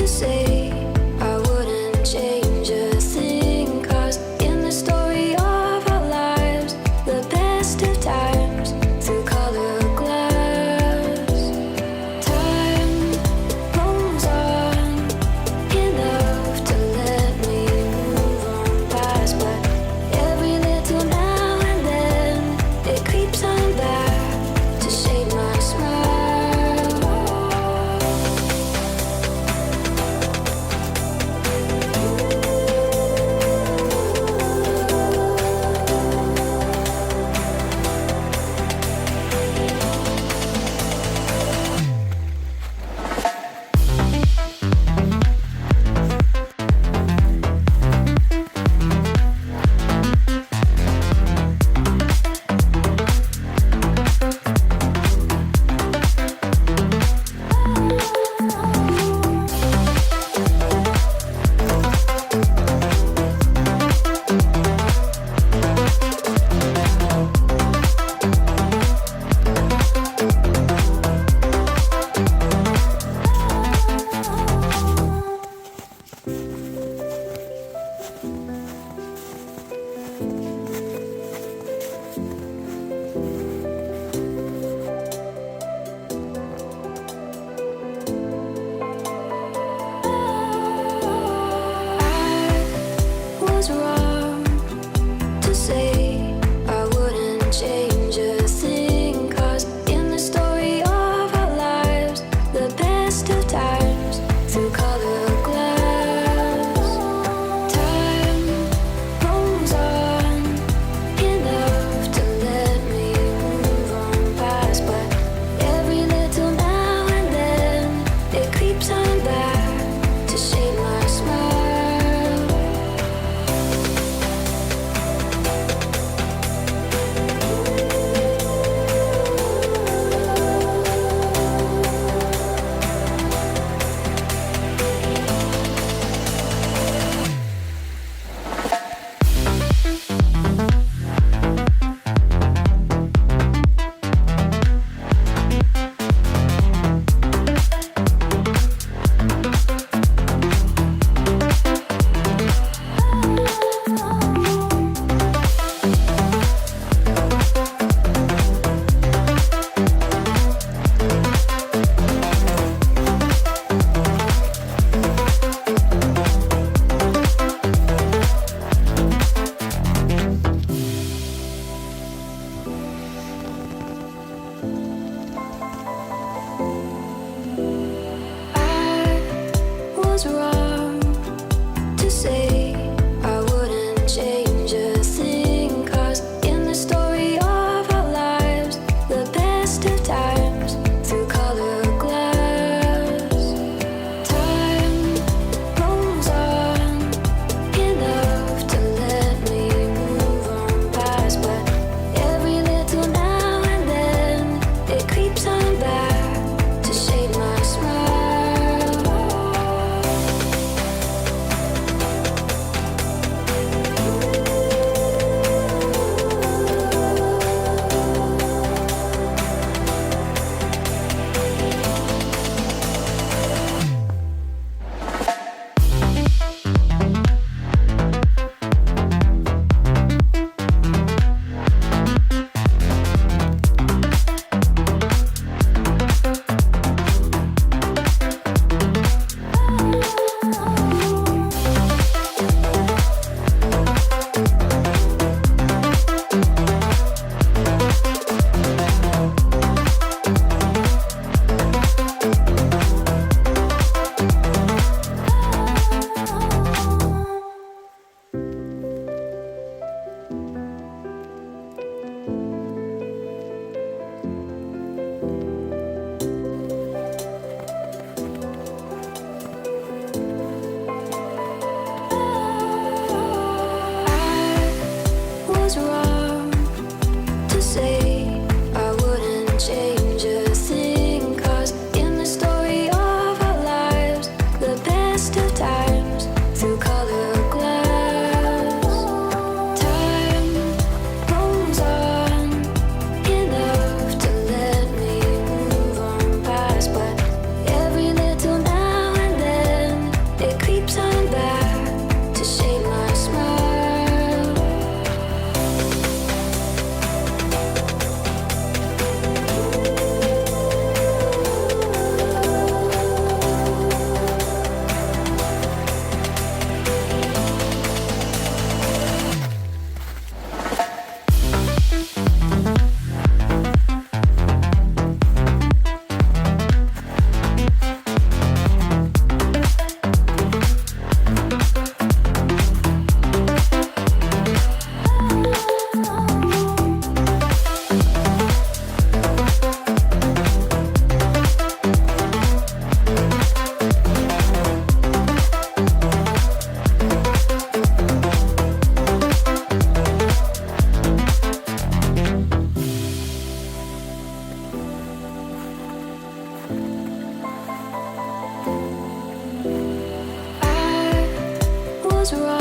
say I wouldn't change a thing, 'cause in the story of our lives, the best of times through color glass, time rolls on enough to let me move on past, but every little now and then it creeps on back to shade my smile. Was wrong to say I wouldn't change a thing, 'cause in the story of our lives, the best of times through color glass, time rolls on enough to let me move on past, but every little now and then it creeps on back to shade my smile. Was wrong to say I wouldn't change a thing, 'cause in the story of our lives, the best of times through color glass, time rolls on enough to let me move on past, but every little now and then it creeps on back to shade my smile. was wrong